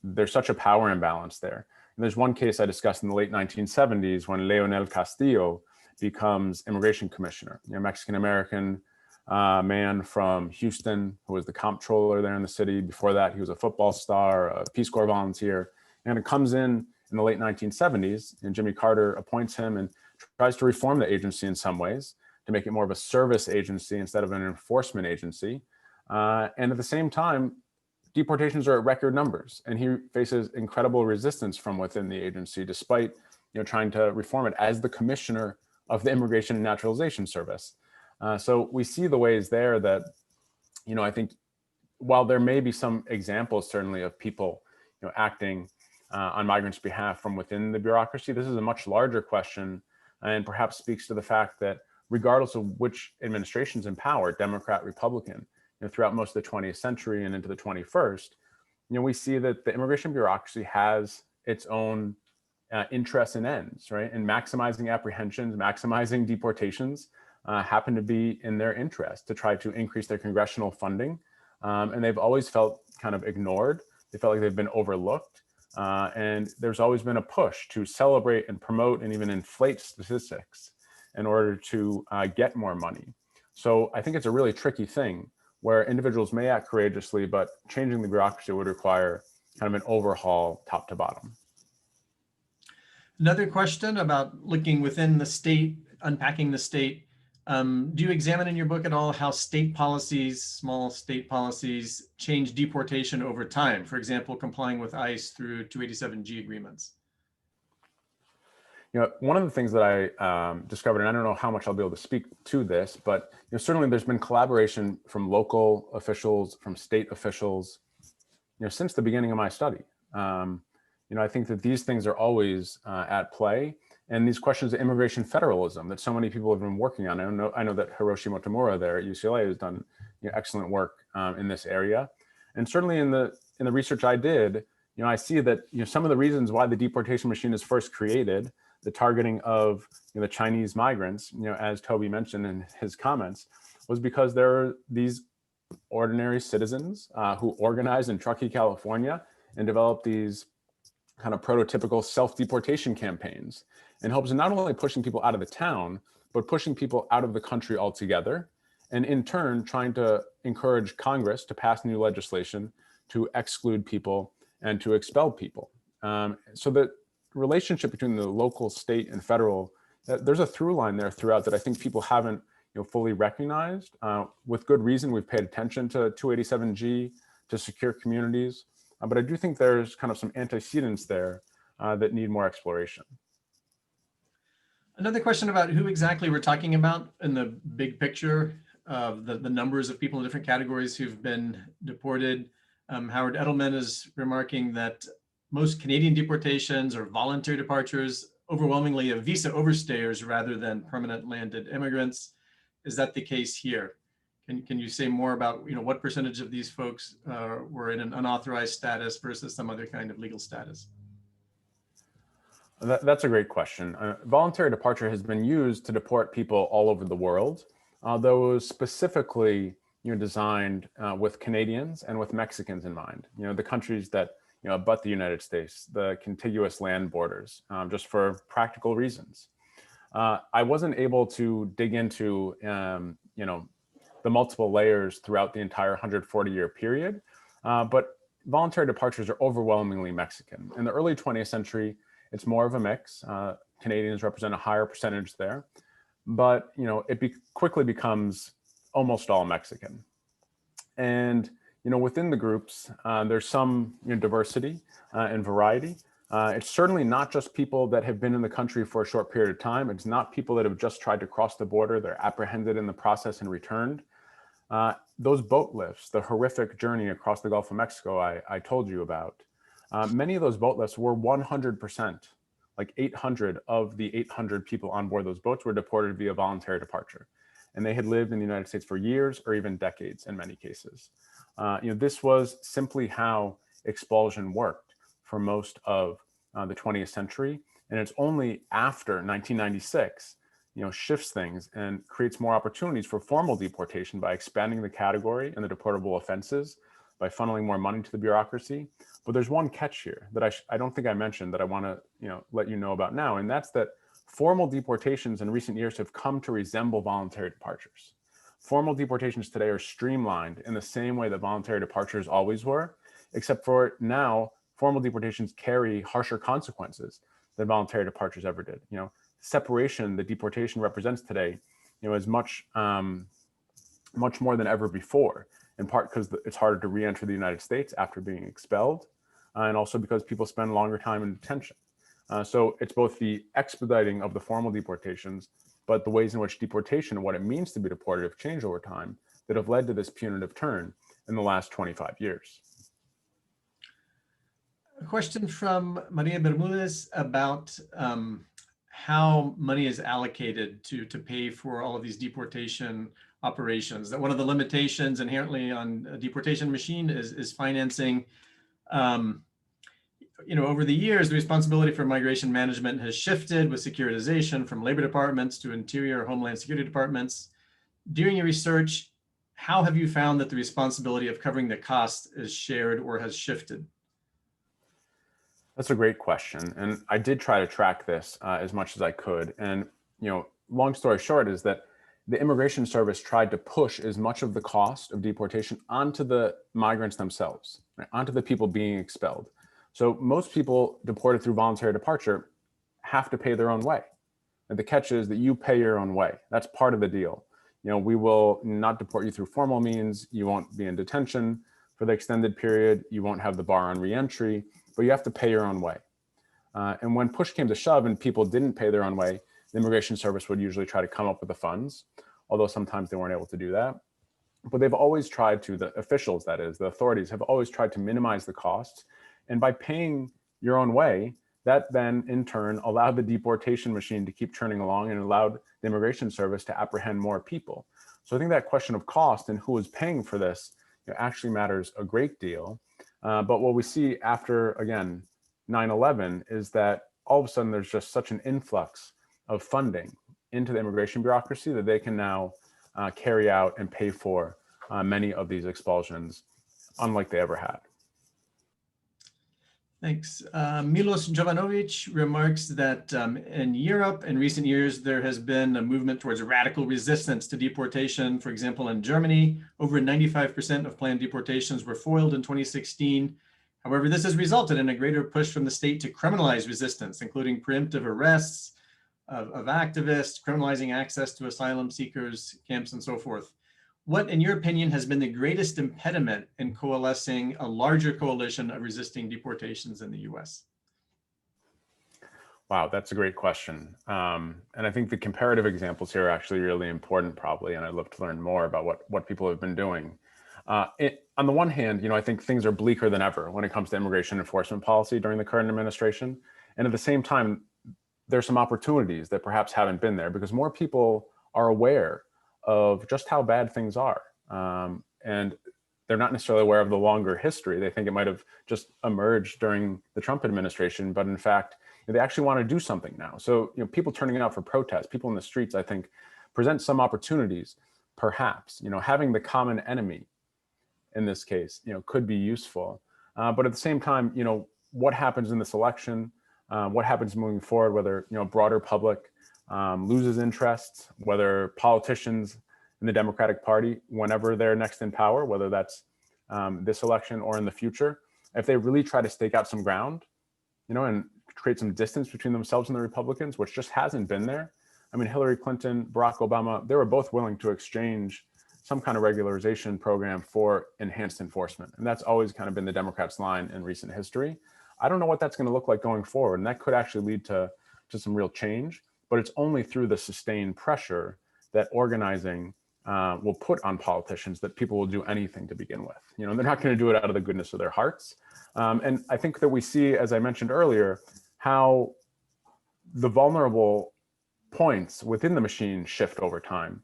There's such a power imbalance there. And there's one case I discussed in the late 1970s when Leonel Castillo becomes immigration commissioner, Mexican-American man from Houston, who was the comptroller there in the city. Before that, he was a football star, a Peace Corps volunteer. And it comes in the late 1970s, and Jimmy Carter appoints him and tries to reform the agency in some ways to make it more of a service agency instead of an enforcement agency. And at the same time, deportations are at record numbers, and he faces incredible resistance from within the agency, despite trying to reform it as the commissioner of the Immigration and Naturalization Service. So we see the ways there that, I think while there may be some examples certainly of people acting on migrants' behalf from within the bureaucracy, this is a much larger question, and perhaps speaks to the fact that regardless of which administration's in power, Democrat, Republican, throughout most of the 20th century and into the 21st, we see that the immigration bureaucracy has its own interests and ends, right? And maximizing apprehensions, maximizing deportations happen to be in their interest to try to increase their congressional funding. And they've always felt kind of ignored. They felt like they've been overlooked. And there's always been a push to celebrate and promote and even inflate statistics in order to get more money. So I think it's a really tricky thing where individuals may act courageously, but changing the bureaucracy would require kind of an overhaul top to bottom. Another question about looking within the state, unpacking the state. Do you examine in your book at all how state policies, small state policies, change deportation over time? For example, complying with ICE through 287G agreements. One of the things that I discovered, and I don't know how much I'll be able to speak to this, but certainly there's been collaboration from local officials, from state officials, since the beginning of my study. I think that these things are always at play, and these questions of immigration federalism that so many people have been working on. I know that Hiroshi Motomura there at UCLA has done excellent work in this area, and certainly in the research I did, I see that some of the reasons why the deportation machine is first created, the targeting of the Chinese migrants, as Toby mentioned in his comments, was because there are these ordinary citizens who organized in Truckee, California, and developed these kind of prototypical self-deportation campaigns in hopes of not only pushing people out of the town, but pushing people out of the country altogether, and in turn trying to encourage Congress to pass new legislation to exclude people and to expel people. So the relationship between the local, state, and federal, there's a through line there throughout that I think people haven't fully recognized. With good reason, we've paid attention to 287G, to secure communities, but I do think there's kind of some antecedents there that need more exploration. Another question about who exactly we're talking about in the big picture of the numbers of people in different categories who've been deported. Howard Edelman is remarking that most Canadian deportations are voluntary departures, overwhelmingly of visa overstayers rather than permanent landed immigrants. Is that the case here? Can you say more about what percentage of these folks were in an unauthorized status versus some other kind of legal status? That's a great question. Voluntary departure has been used to deport people all over the world, although it was specifically designed with Canadians and with Mexicans in mind. The countries that abut the United States, the contiguous land borders, just for practical reasons. I wasn't able to dig into, the multiple layers throughout the entire 140-year period, but voluntary departures are overwhelmingly Mexican. In the early 20th century, it's more of a mix. Canadians represent a higher percentage there, but quickly becomes almost all Mexican. And within the groups, there's some diversity and variety. It's certainly not just people that have been in the country for a short period of time. It's not people that have just tried to cross the border. They're apprehended in the process and returned. Those boat lifts, the horrific journey across the Gulf of Mexico I told you about, many of those boat lifts were 100%, like 800 of the 800 people on board those boats were deported via voluntary departure. And they had lived in the United States for years or even decades in many cases. This was simply how expulsion worked for most of the 20th century. And it's only after 1996 shifts things and creates more opportunities for formal deportation by expanding the category and the deportable offenses, by funneling more money to the bureaucracy. But there's one catch here that I don't think I mentioned that I want to let you know about now, and that's that formal deportations in recent years have come to resemble voluntary departures. Formal deportations today are streamlined in the same way that voluntary departures always were, except for now, formal deportations carry harsher consequences than voluntary departures ever did. Separation that deportation represents today, is much more than ever before, in part because it's harder to re-enter the United States after being expelled, and also because people spend longer time in detention. So it's both the expediting of the formal deportations, but the ways in which deportation and what it means to be deported have changed over time that have led to this punitive turn in the last 25 years. A question from Maria Bermudez about how money is allocated to pay for all of these deportation operations. That one of the limitations inherently on a deportation machine is financing. Over the years, the responsibility for migration management has shifted with securitization from labor departments to interior or homeland security departments. During your research, how have you found that the responsibility of covering the cost is shared or has shifted? That's a great question. And I did try to track this as much as I could. And, long story short is that the Immigration Service tried to push as much of the cost of deportation onto the migrants themselves, right? Onto the people being expelled. So most people deported through voluntary departure have to pay their own way. And the catch is that you pay your own way. That's part of the deal. We will not deport you through formal means. You won't be in detention for the extended period. You won't have the bar on reentry, but you have to pay your own way. And when push came to shove and people didn't pay their own way, the Immigration Service would usually try to come up with the funds, although sometimes they weren't able to do that. But they've always tried to, the officials, that is, the authorities have always tried to minimize the costs. And by paying your own way, that then in turn allowed the deportation machine to keep churning along and allowed the Immigration Service to apprehend more people. So I think that question of cost and who is paying for this actually matters a great deal. But what we see after, again, 9/11 is that all of a sudden there's just such an influx of funding into the immigration bureaucracy that they can now carry out and pay for many of these expulsions, unlike they ever had. Thanks. Milos Jovanovic remarks that in Europe in recent years, there has been a movement towards radical resistance to deportation. For example, in Germany, over 95% of planned deportations were foiled in 2016. However, this has resulted in a greater push from the state to criminalize resistance, including preemptive arrests of activists, criminalizing access to asylum seekers, camps, and so forth. What, in your opinion, has been the greatest impediment in coalescing a larger coalition of resisting deportations in the US? Wow, that's a great question. And I think the comparative examples here are actually really important probably, and I'd love to learn more about what people have been doing. On the one hand, I think things are bleaker than ever when it comes to immigration enforcement policy during the current administration. And at the same time, there's some opportunities that perhaps haven't been there because more people are aware of just how bad things are. And they're not necessarily aware of the longer history. They think it might have just emerged during the Trump administration, but in fact, they actually want to do something now. So, people turning out for protests, people in the streets, I think, present some opportunities, perhaps, having the common enemy in this case, could be useful. But at the same time, what happens in this election, what happens moving forward, whether, broader public loses interest, whether politicians in the Democratic Party, whenever they're next in power, whether that's this election or in the future, if they really try to stake out some ground, and create some distance between themselves and the Republicans, which just hasn't been there. I mean, Hillary Clinton, Barack Obama, they were both willing to exchange some kind of regularization program for enhanced enforcement. And that's always kind of been the Democrats' line in recent history. I don't know what that's going to look like going forward. And that could actually lead to some real change, but it's only through the sustained pressure that organizing will put on politicians that people will do anything to begin with. They're not going to do it out of the goodness of their hearts. And I think that we see, as I mentioned earlier, how the vulnerable points within the machine shift over time.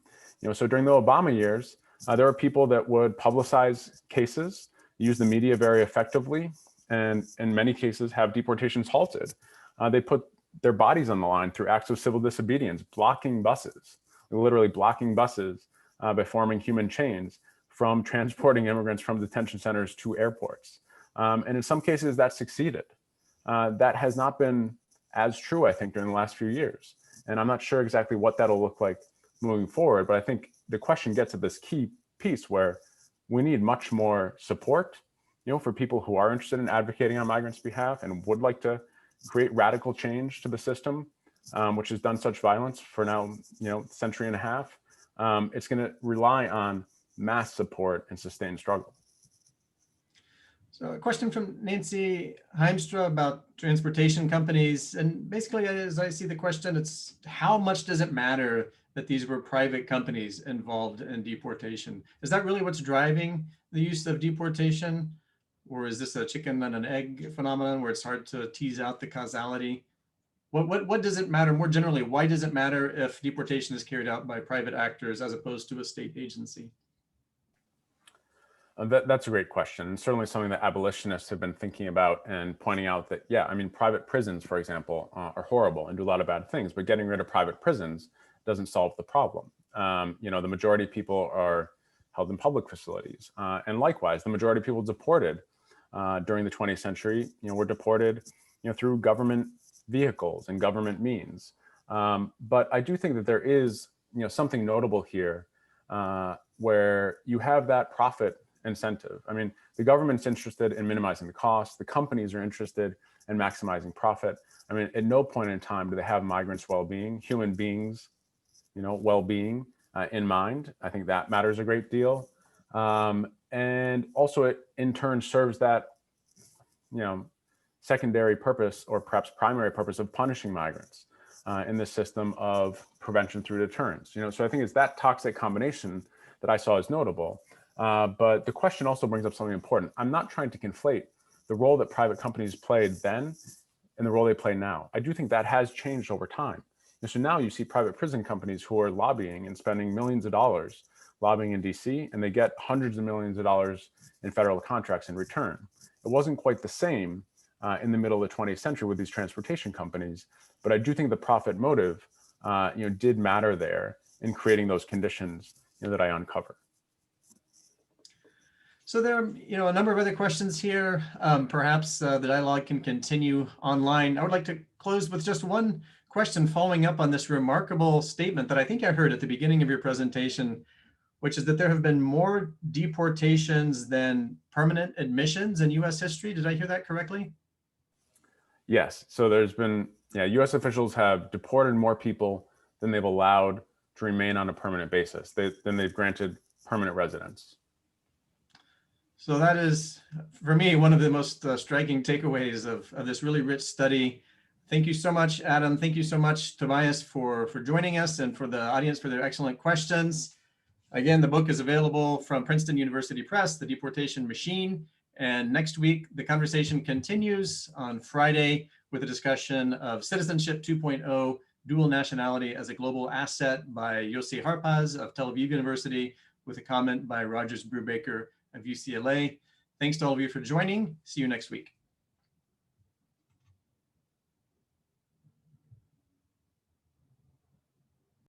So during the Obama years, there were people that would publicize cases, use the media very effectively, and in many cases have deportations halted. They put their bodies on the line through acts of civil disobedience, blocking buses, literally blocking buses by forming human chains from transporting immigrants from detention centers to airports. And in some cases that succeeded. That has not been as true, I think, during the last few years. And I'm not sure exactly what that'll look like moving forward, but I think the question gets at this key piece where we need much more support, for people who are interested in advocating on migrants' behalf and would like to create radical change to the system, which has done such violence for now, century and a half. It's going to rely on mass support and sustained struggle. So a question from Nancy Heimstra about transportation companies. And basically, as I see the question, it's how much does it matter that these were private companies involved in deportation? Is that really what's driving the use of deportation? Or is this a chicken and an egg phenomenon where it's hard to tease out the causality? What does it matter more generally? Why does it matter if deportation is carried out by private actors as opposed to a state agency? That's a great question. And certainly something that abolitionists have been thinking about and pointing out that, private prisons, for example, are horrible and do a lot of bad things, but getting rid of private prisons doesn't solve the problem. The majority of people are held in public facilities. And likewise, the majority of people deported during the 20th century, were deported, through government vehicles and government means. But I do think that there is, something notable here where you have that profit incentive. I mean, the government's interested in minimizing the cost. The companies are interested in maximizing profit. I mean, at no point in time do they have migrants' well-being, human beings, well-being in mind. I think that matters a great deal. And also it in turn serves that, secondary purpose or perhaps primary purpose of punishing migrants in the system of prevention through deterrence. So I think it's that toxic combination that I saw as notable. But the question also brings up something important. I'm not trying to conflate the role that private companies played then and the role they play now. I do think that has changed over time. And so now you see private prison companies who are lobbying and spending millions of dollars lobbying in DC, and they get hundreds of millions of dollars in federal contracts in return. It wasn't quite the same in the middle of the 20th century with these transportation companies, but I do think the profit motive, did matter there in creating those conditions that I uncovered. So there are, a number of other questions here. Perhaps the dialogue can continue online. I would like to close with just one question following up on this remarkable statement that I think I heard at the beginning of your presentation, which is that there have been more deportations than permanent admissions in US history. Did I hear that correctly? Yes. So there's been, US officials have deported more people than they've allowed to remain on a permanent basis, than they've granted permanent residence. So that is, for me, one of the most striking takeaways of this really rich study. Thank you so much, Adam. Thank you so much, Tobias, for joining us, and for the audience for their excellent questions. Again, the book is available from Princeton University Press, The Deportation Machine. And next week, the conversation continues on Friday with a discussion of Citizenship 2.0, Dual Nationality as a Global Asset by Yossi Harpaz of Tel Aviv University, with a comment by Rogers Brubaker of UCLA. Thanks to all of you for joining. See you next week.